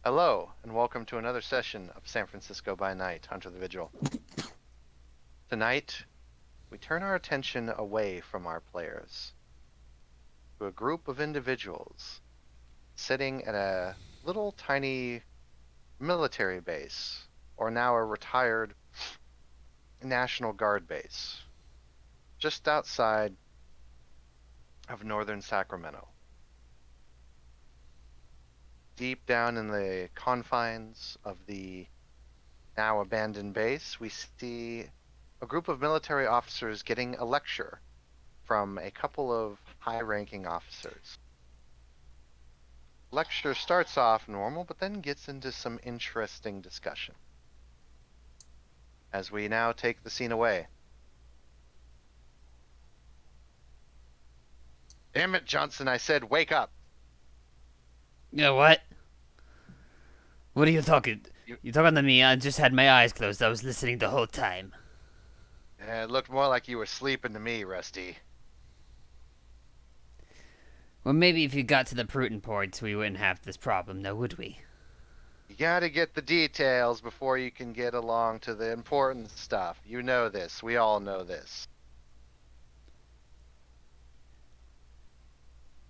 Hello, and welcome to another session of San Francisco by Night, Hunter the Vigil. Tonight, we turn our attention away from our players to a group of individuals sitting at a little tiny military base, or now a retired National Guard base, just outside of northern Sacramento. Deep down in the confines of the now abandoned base, we see a group of military officers getting a lecture from a couple of high-ranking officers. Lecture starts off normal, but then gets into some interesting discussion. As we now take the scene away. Damn it, Johnson, I said wake up. You know what? What are you talking? You, You talking to me? I just had my eyes closed. I was listening the whole time. it looked more like you were sleeping to me, Rusty. Well, maybe if you got to the prudent points, we wouldn't have this problem, now would we? You gotta get the details before you can get along to the important stuff. You know this. We all know this.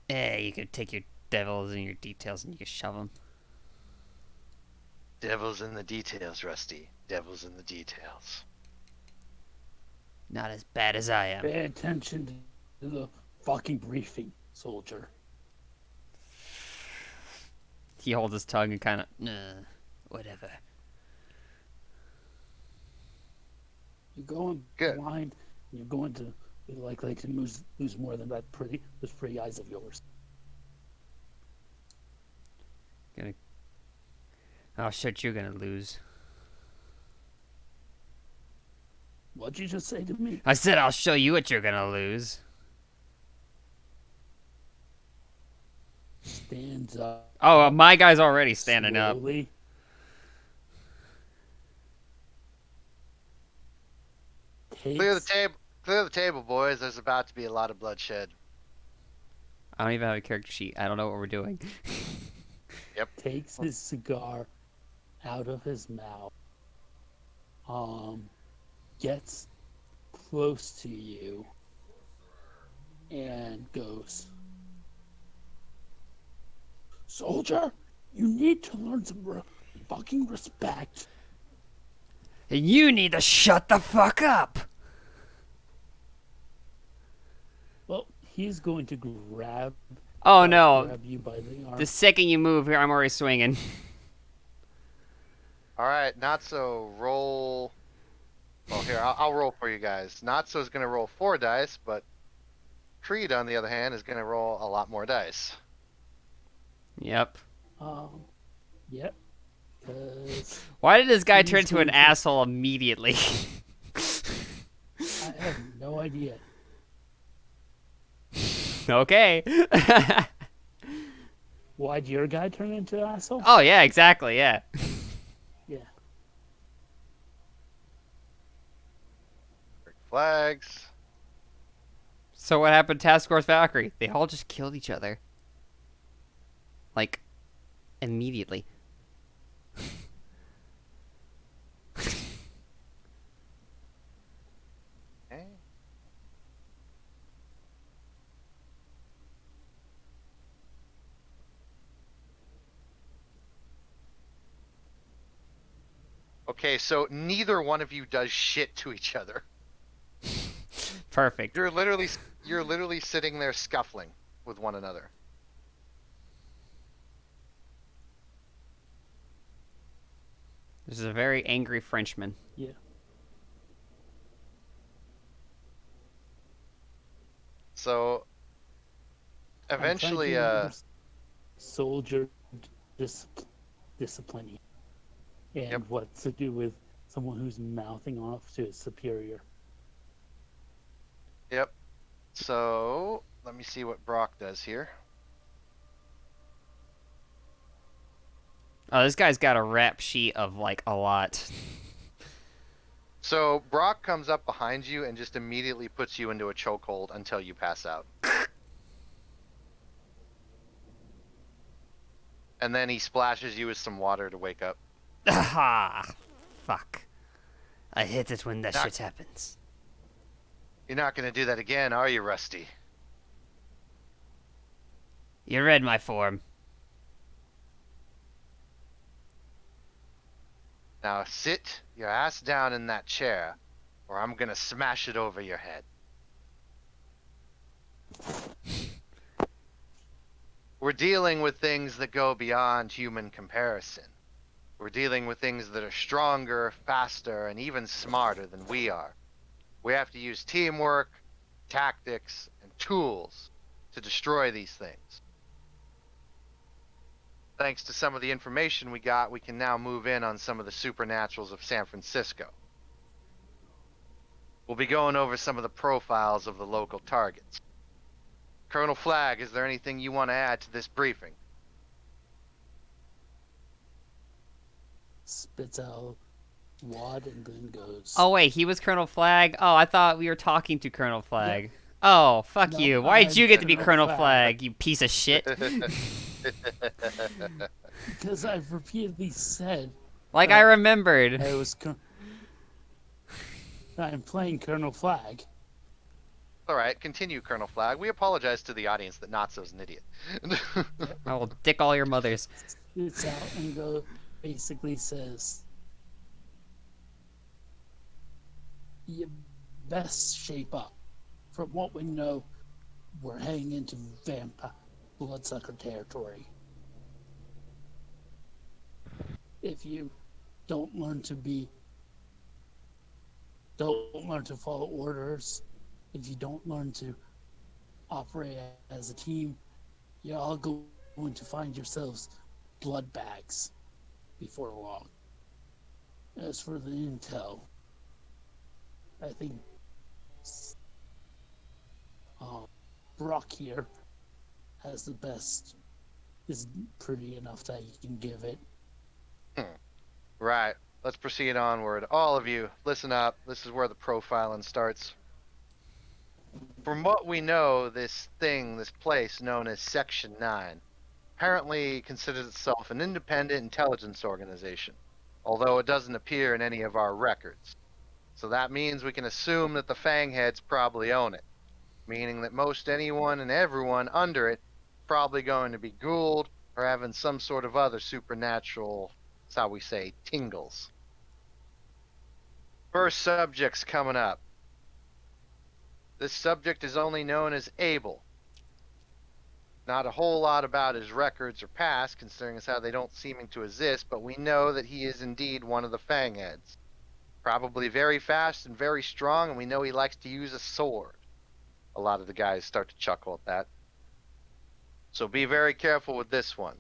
You could take your devils and your details and you could shove them. Devil's in the details, Rusty. Devil's in the details. Not as bad as I am. Pay attention to the fucking briefing, soldier. He holds his tongue and kind of, whatever. You're going Good. blind, and you're going to be likely to lose more than those pretty eyes of yours. Oh shit, you're gonna lose. What'd you just say to me? I said I'll show you what you're gonna lose. Stands up. Oh, my guy's already standing slowly. Clear the Takes table. Clear the table, boys. There's about to be a lot of bloodshed. up. I don't even have a character sheet. I don't know what we're doing. takes his cigar out of his mouth. Gets close to you and goes, "Soldier, you need to learn some fucking respect." And you need to shut the fuck up. Well, he's going to grab Oh no. grab you by the arm. The second you move here, I'm already swinging. All right, Natso, roll. Well, here, I'll roll for you guys. Natso's going to roll 4 dice, but Creed, on the other hand, is going to roll a lot more dice. Yep. Yep. Because Why did this guy He's turn into an going to- asshole immediately? I have no idea. Okay. Why'd your guy turn into an asshole? Oh yeah, exactly. Yeah. Yeah. Flags. So what happened to Task Force Valkyrie? They all just killed each other. Like, immediately. Okay. Okay, so neither one of you does shit to each other. Perfect. You're literally sitting there scuffling with one another. This is a very angry Frenchman. Yeah. So eventually, I'm trying to remember soldier discipline and Yep. what's to do with someone who's mouthing off to his superior. Yep. So let me see what Brock does here. Oh, this guy's got a rap sheet of like a lot. So Brock comes up behind you and just immediately puts you into a chokehold until you pass out. And then he splashes you with some water to wake up. Ah, fuck. I hate it when that Not- shit happens. You're not gonna do that again, are you, Rusty? You read my form. Now sit your ass down in that chair, or I'm gonna smash it over your head. We're dealing with things that go beyond human comparison. We're dealing with things that are stronger, faster, and even smarter than we are. We have to use teamwork, tactics, and tools to destroy these things. Thanks to some of the information we got, we can now move in on some of the supernaturals of San Francisco. We'll be going over some of the profiles of the local targets. Colonel Flagg, is there anything you want to add to this briefing? Spits out wad and then goes. Oh wait, he was Colonel Flagg? Oh, I thought we were talking to Colonel Flagg. Yeah. Oh, fuck No, you. Why did I'm you get to be Colonel Colonel Flagg. Flagg, you piece of shit? Because I've repeatedly said Like I remembered. I was. I'm playing Colonel Flagg. All right, continue, Colonel Flagg. We apologize to the audience that Natso's an idiot. I will dick all your mothers. Spits out and basically says, "You best shape up. From what we know, we're heading into vampire bloodsucker territory. If you don't learn to follow orders, if you don't learn to operate as a team, you're all going to find yourselves blood bags before long. As for the intel, I think Brock here has the best, is pretty enough that you can give it. Right. Let's proceed onward. All of you, listen up. This is where the profiling starts. From what we know, this place known as Section 9, apparently considers itself an independent intelligence organization, although it doesn't appear in any of our records. So that means we can assume that the Fangheads probably own it, meaning that most anyone and everyone under it probably going to be Gould or having some sort of other supernatural, that's how we say, tingles. First subject's coming up. This subject is only known as Abel. Not a whole lot about his records or past, considering as how they don't seem to exist, but we know that he is indeed one of the Fangheads. Probably very fast and very strong, and we know he likes to use a sword. A lot of the guys start to chuckle at that. So be very careful with this one.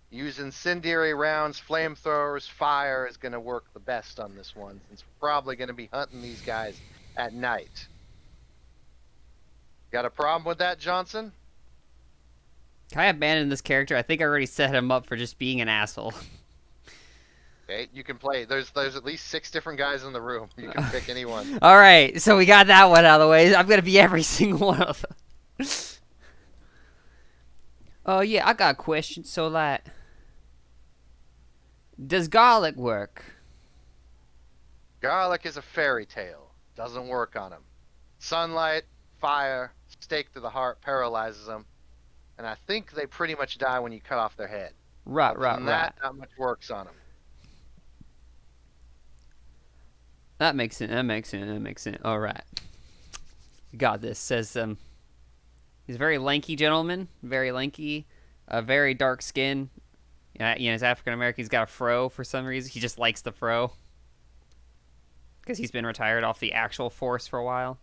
Using incendiary rounds, flamethrowers, fire is going to work the best on this one, since we're probably going to be hunting these guys at night. Got a problem with that, Johnson? Can I abandon this character? I think I already set him up for just being an asshole. Okay, you can play. There's at least 6 different guys in the room. You can pick any one. Alright, so we got that one out of the way. I'm gonna be every single one of them. Oh yeah, I got a question. So like, does garlic work? Garlic is a fairy tale. Doesn't work on him. Sunlight, fire, stake to the heart paralyzes them. And I think they pretty much die when you cut off their head. Right, Other right, than right. that, not much works on them. That makes sense. That makes sense. That makes sense. All right. Got this. Says he's a very lanky gentleman. Very lanky. Very dark skin. He's African American. He's got a fro for some reason. He just likes the fro because he's been retired off the actual force for a while.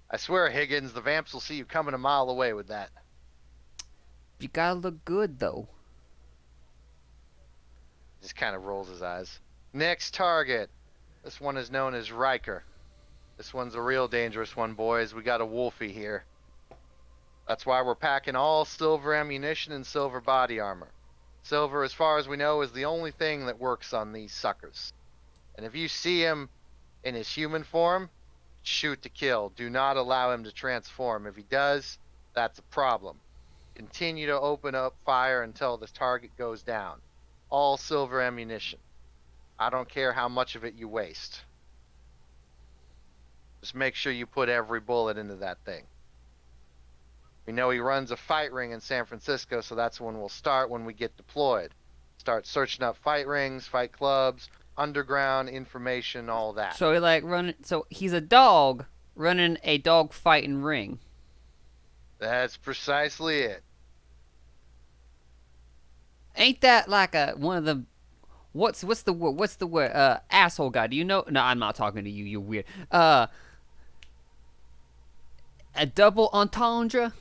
I swear, Higgins, the vamps will see you coming a mile away with that. You gotta look good though. Just kind of rolls his eyes. Next target. This one is known as Riker. This one's a real dangerous one, boys. We got a wolfie here. That's why we're packing all silver ammunition and silver body armor. Silver, as far as we know, is the only thing that works on these suckers. And if you see him in his human form, shoot to kill. Do not allow him to transform. If he does, that's a problem. continue to open up fire until the target goes down. All silver ammunition. I don't care how much of it you waste. Just make sure you put every bullet into that thing. We know he runs a fight ring in San Francisco, so that's when we'll start when we get deployed. Start searching up fight rings, fight clubs, underground information, all that. So he like running. So he's a dog running a dog fighting ring. That's precisely it. Ain't that like a one of the what's the word? What's the word? Asshole guy. Do you know? No, I'm not talking to you. You're weird. A double entendre.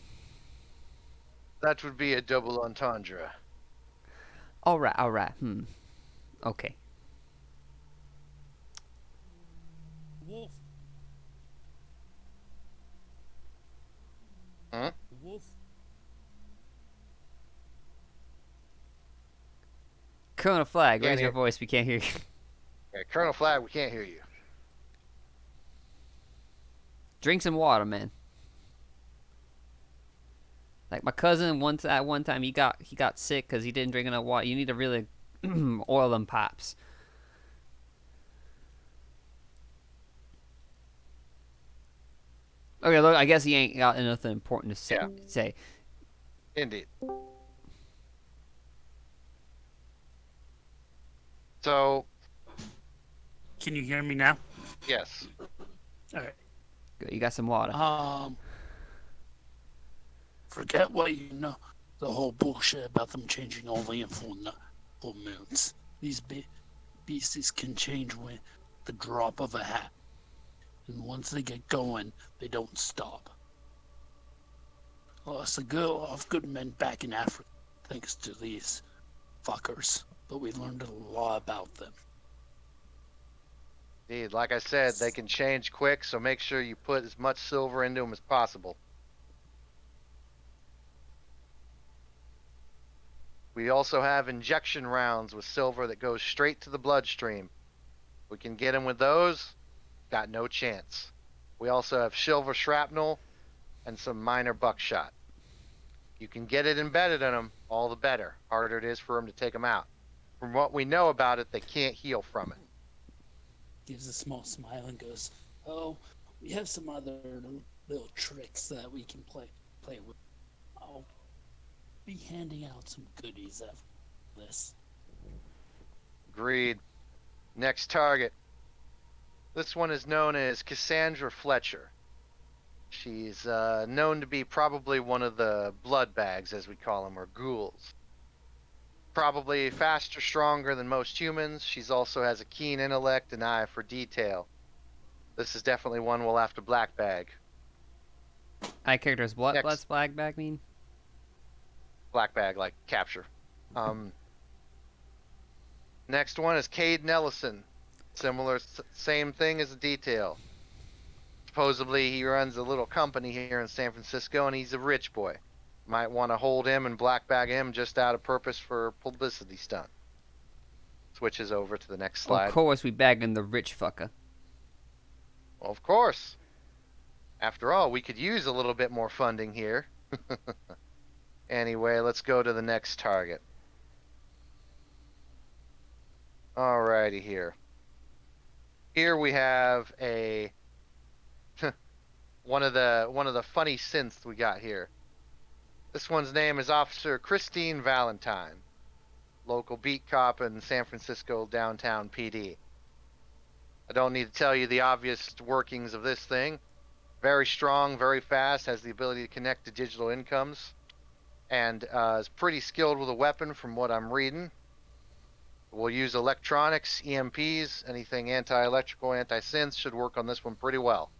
That would be a double entendre. All right. All right. Okay. Wolf. Huh? Wolf. Colonel Flag, Can't raise your hear- voice. We can't hear you. Yeah, Colonel Flag, we can't hear you. Drink some water, man. Like my cousin once at one time he got sick because he didn't drink enough water. You need to really oil them pops. Okay, look, I guess he ain't got nothing important to say. Yeah. say. Indeed. So, Can you hear me now? yes. All right. Good, you got some water. Forget what you know. The whole bullshit about them changing only in full moons. These beasties can change with the drop of a hat, and once they get going, they don't stop. Lost a good men back in Africa, thanks to these fuckers. But we learned a lot about them. Indeed. Like I said, they can change quick, so make sure you put as much silver into them as possible. We also have injection rounds with silver that goes straight to the bloodstream. We can get them with those, got no chance. We also have silver shrapnel and some minor buckshot. You can get it embedded in them, all the better. Harder it is for them to take them out. From what we know about it, they can't heal from it. Gives a small smile and goes, "Oh, we have some other little tricks that we can play with. I'll be handing out some goodies after this." Agreed. Next target. This one is known as Cassandra Fletcher. She's known to be probably one of the blood bags, as we call them, or ghouls. Probably faster, stronger than most humans. She's also has a keen intellect and eye for detail. This is definitely one we'll have to black bag. Characters, what? Next. What's flag bag mean? Black bag, like capture. Next one is Caden Ellison. Similar, same thing as a detail. Supposedly he runs a little company here in San Francisco, and he's a rich boy. Might want to hold him and black bag him just out of purpose for publicity stunt. Switches over to the next slide. Of course, we bagging the rich fucker. Well, of course. After all, we could use a little bit more funding here. Anyway, let's go to the next target. Alrighty here. Here we have a one of the funny synths we got here. This one's name is Officer Christine Valentine, local beat cop in San Francisco downtown PD. I don't need to tell you the obvious workings of this thing. Very strong, very fast, has the ability to connect to digital incomes, and is pretty skilled with a weapon from what I'm reading. We'll use electronics, EMPs, anything anti-electrical, anti-synth should work on this one pretty well.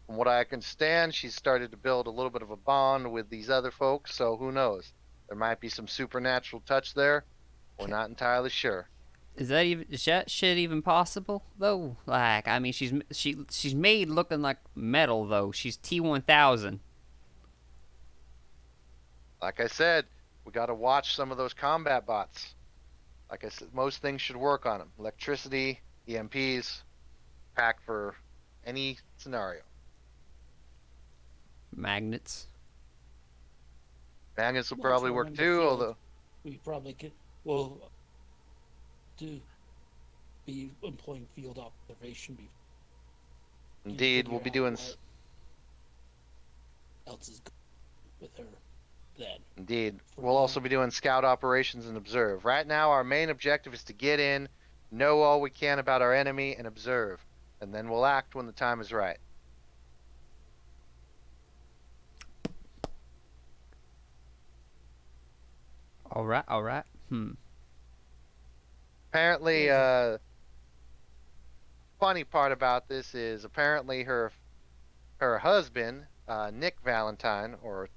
From what I can stand, she's started to build a little bit of a bond with these other folks, so who knows? There might be some supernatural touch there. We're not entirely sure. Is that shit even possible though? Like, I mean, she's made looking like metal though. She's T1000. Like I said, we got to watch some of those combat bots. Like I said, most things should work on them. Electricity, EMPs, pack for any scenario. Magnets. Magnus will Once probably we're work in the too, field, although we probably could. Will do be employing field observation. Be can indeed we'll figure be out doing. what else is going with her. Then Indeed. for We'll now, also be doing scout operations and observe. Right now, our main objective is to get in, know all we can about our enemy, and observe. And then we'll act when the time is right. All right, all right. Apparently, Yes. funny part about this is apparently her husband, Nick Valentine or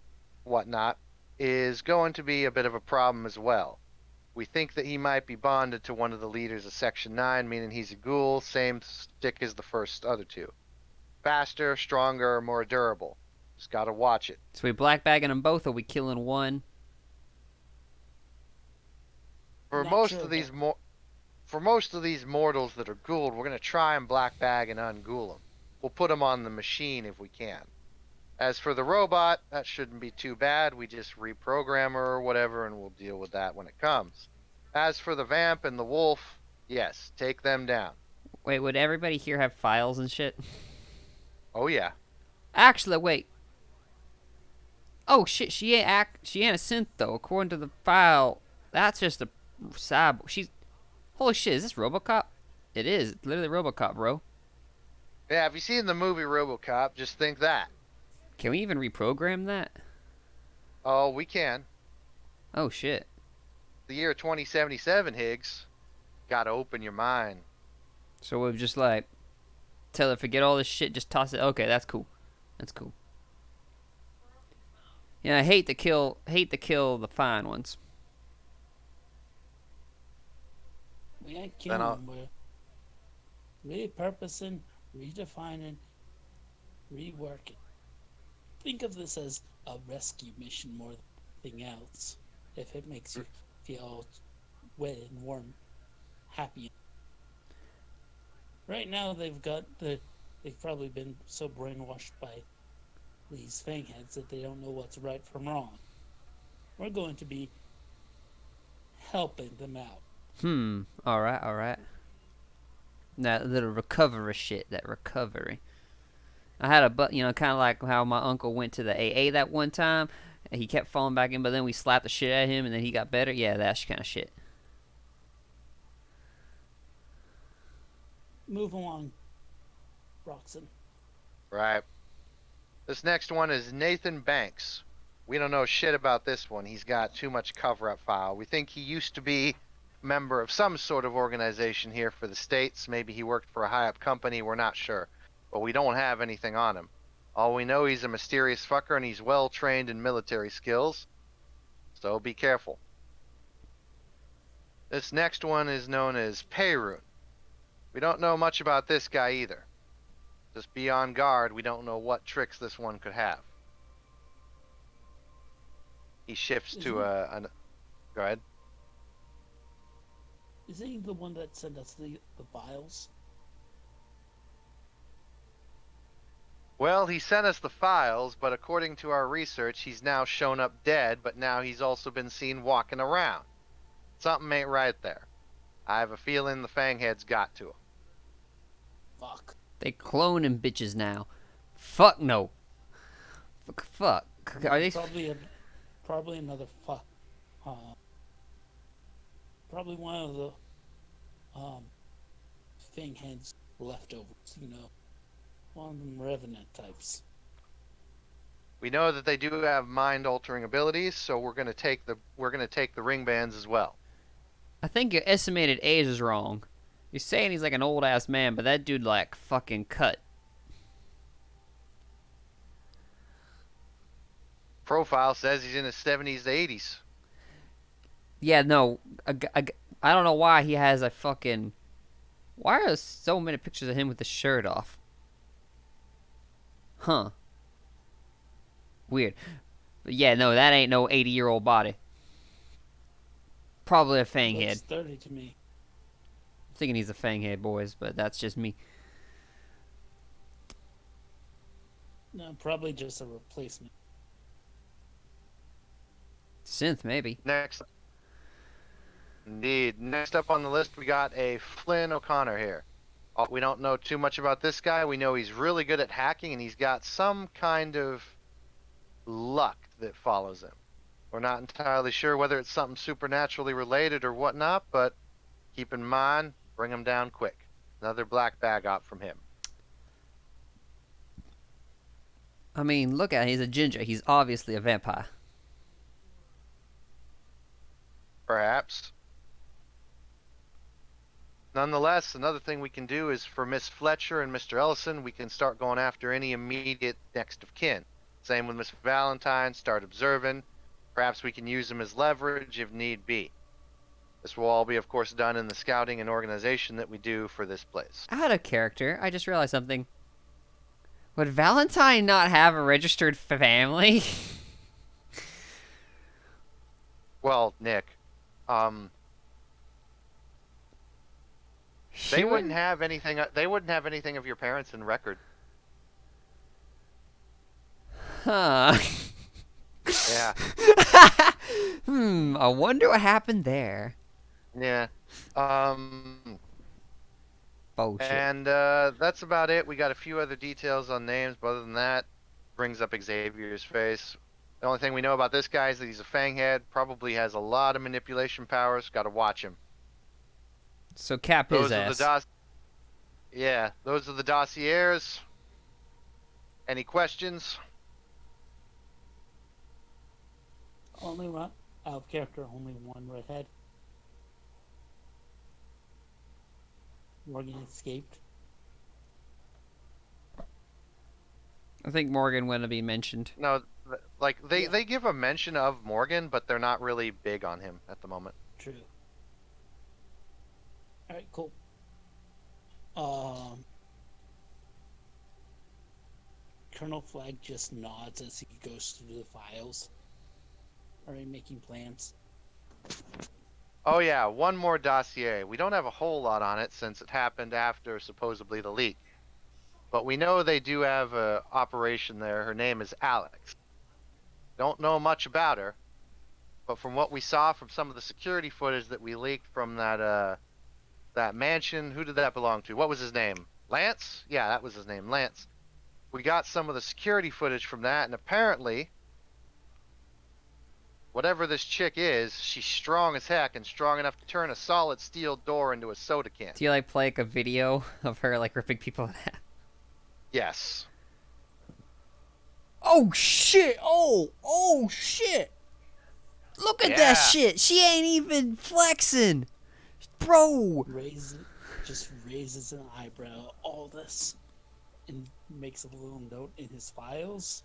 whatnot, is going to be a bit of a problem as well. We think that he might be bonded to one of the leaders of Section 9, meaning he's a ghoul, same stick as the first other two. Faster, stronger, more durable. Just gotta watch it. So we black bagging them both, or we killing one? For Not most sure, of but these for most of these mortals that are ghouled, we're gonna try and black bag and unghoul them. We'll put them on the machine if we can. As for the robot, that shouldn't be too bad. We just reprogram her or whatever, and we'll deal with that when it comes. As for the vamp and the wolf, yes, take them down. Wait, would everybody here have files and shit? Oh yeah. Actually, wait. Oh shit, she ain't a synth though. According to the file, that's just a cyborg. She's holy shit. Is this RoboCop? It is. It's literally RoboCop, bro. Yeah, have you seen the movie RoboCop? Just think that. Can we even reprogram that? Oh, we can. Oh shit. The year 2077, Higgs. Gotta open your mind. So we'll just like tell her forget all this shit, just toss it. Okay, that's cool. That's cool. Yeah, I hate to kill the fine ones. we ain't Then killing I'll, them. We're repurposing, redefining, reworking. Think of this as a rescue mission more than anything else. If it makes you feel wet and warm, happy. Right now they've probably been so brainwashed by these fangheads that they don't know what's right from wrong. We're going to be helping them out. All right, all right. That little recovery shit. That recovery. I had kind of like how my uncle went to the AA that one time. And he kept falling back in, but then we slapped the shit out of him, and then he got better. Yeah, that kind of shit. Move along, Roxon. right. This next one is Nathan Banks. We don't know shit about this one. He's got too much cover-up file. We think he used to be a member of some sort of organization here for the States. Maybe he worked for a high-up company. We're not sure. But we don't have anything on him. All we know, he's a mysterious fucker and he's well trained in military skills. So be careful. This next one is known as Peyrun. We don't know much about this guy either. Just be on guard. We don't know what tricks this one could have. He shifts to go ahead. Is he the one that sent us the files? Well, he sent us the files, but according to our research, he's now shown up dead, but now he's also been seen walking around. Something ain't right there. I have a feeling the Fangheads got to him. Fuck. They cloning bitches now. Fuck no. Fuck. Are they? Probably another fuck. Probably one of the Fangheads leftovers. One of them Revenant types. We know that they do have mind-altering abilities, so we're gonna take the ring bands as well. I think your estimated age is wrong. You're saying he's like an old ass man, but that dude like fucking cut. Profile says he's in his 70s to 80s. Yeah, no, I don't know why he has a fucking. Why are so many pictures of him with the shirt off? Huh. Weird. But yeah, no, that ain't no 80-year-old body. Probably a fang head. Looks 30 to me. I'm thinking he's a fang head, boys, but that's just me. No, probably just a replacement. synth, maybe. Next, indeed. Next up on the list, we got a Flynn O'Connor here. We don't know too much about this guy. We know he's really good at hacking, and he's got some kind of luck that follows him. We're not entirely sure whether it's something supernaturally related or whatnot, but keep in mind, bring him down quick. Another black bag op from him. I mean, look at him. He's a ginger. He's obviously a vampire. Perhaps. Nonetheless, another thing we can do is for Miss Fletcher and Mr. Ellison, we can start going after any immediate next of kin. Same with Miss Valentine, start observing. Perhaps we can use them as leverage if need be. This will all be, of course, done in the scouting and organization that we do for this place. Out of character, I just realized something. Would Valentine not have a registered family? Well, Nick, they wouldn't have anything. They wouldn't have anything of your parents in record. Huh. Yeah. I wonder what happened there. Yeah. Bullshit. And that's about it. We got a few other details on names, but other than that, brings up Xavier's face. The only thing we know about this guy is that he's a fanghead, probably has a lot of manipulation powers. Got to watch him. So cap his Those are ass. the Yeah, those are the dossiers. Any questions? Only one out of character, only one redhead. Morgan escaped. I think Morgan wouldn't be mentioned. No, like Yeah. they give a mention of Morgan, but they're not really big on him at the moment. True. Alright, cool. Colonel Flag just nods as he goes through the files. Are you making plans? Oh yeah, one more dossier. We don't have a whole lot on it since it happened after supposedly the leak. But we know they do have a operation there. Her name is Alex. Don't know much about her, but from what we saw from some of the security footage that we leaked from that mansion, who did that belong to? What was his name? Lance? Yeah, that was his name, Lance. We got some of the security footage from that, and apparently, whatever this chick is, she's strong as heck and strong enough to turn a solid steel door into a soda can. Do you like play like a video of her like ripping people in half? Yes. Oh shit! Oh shit! Look at that Yeah. shit! She ain't even flexing, bro. Just raises an eyebrow at all this and makes a little note in his files.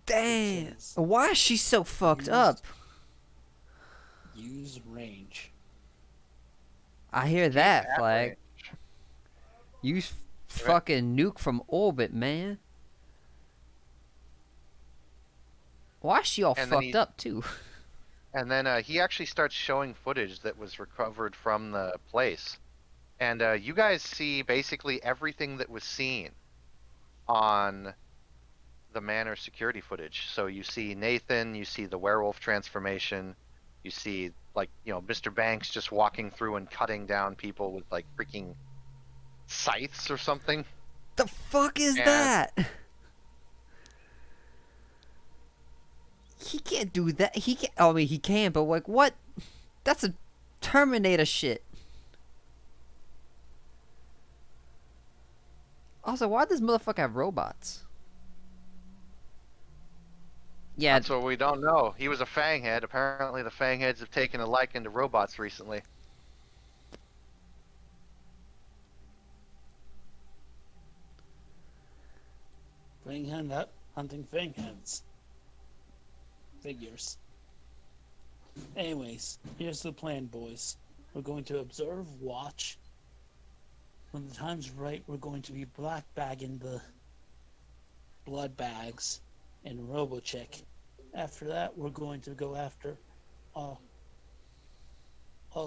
Damn. Because Why is she so fucked up? use range. I hear that, That Flag. way. Use fucking nuke from orbit, man. Why is she all And then fucked up too? And then he actually starts showing footage that was recovered from the place. And you guys see basically everything that was seen on the manor security footage. So you see Nathan, you see the werewolf transformation, you see, like, Mr. Banks just walking through and cutting down people with, like, freaking scythes or something. The fuck is Yeah. that? He can't do that. He can. I mean, he can, but like, what? That's a Terminator shit. Also, why does motherfucker have robots? Yeah, That's what we don't know. He was a fanghead. Apparently the fangheads have taken a liking to robots recently. Fanghead up, hunting fangheads. Figures. Anyways, here's the plan, boys. We're going to observe, watch. When the time's right, we're going to be black bagging the blood bags and RoboCheck. After that, we're going to go after all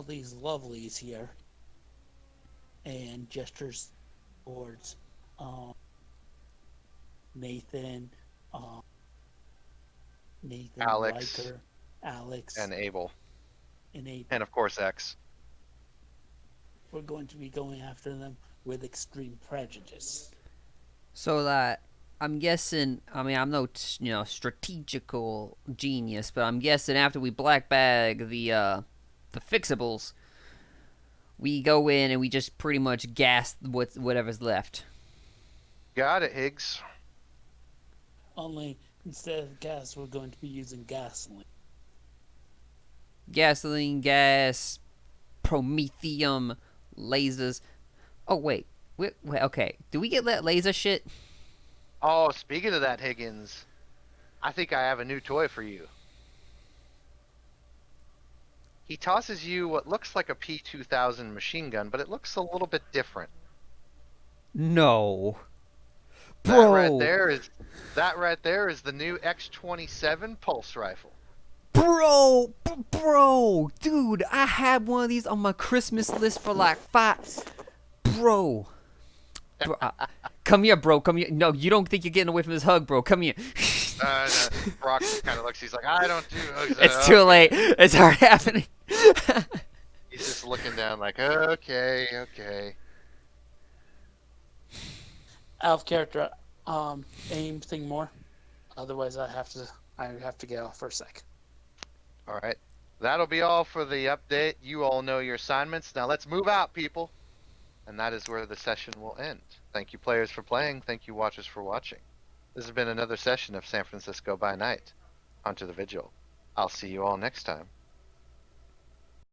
these lovelies here and gestures towards Nathan, Nathan, Alex, Riker, Alex, and Abel, and Abe. and of course X. We're going to be going after them with extreme prejudice. So that I'm guessing. I mean, I'm no strategical genius, but I'm guessing after we black bag the fixables, we go in and we just pretty much gas whatever's left. Got it, Higgs. Only instead of gas, we're going to be using gasoline. Gasoline, gas, promethium, lasers. Oh wait, okay. Do we get that laser shit? Oh, speaking of that, Higgins, I think I have a new toy for you. He tosses you what looks like a P-2000 machine gun, but it looks a little bit different. No, That right bro. there is the new X-27 pulse rifle. Bro, dude, I had one of these on my Christmas list for like 5. Bro, come here, bro. Come here. No, you don't think you're getting away from this hug, bro. Come here. No, Brock kind of looks. He's like, I don't do hugs. It's too late. It's already happening. He's just looking down like, okay. Out of character, anything more? Otherwise, I have to get off for a sec. All right. That'll be all for the update. You all know your assignments. Now let's move out, people. And that is where the session will end. Thank you, players, for playing. Thank you, watchers, for watching. This has been another session of San Francisco by Night. Onto the Vigil. I'll see you all next time.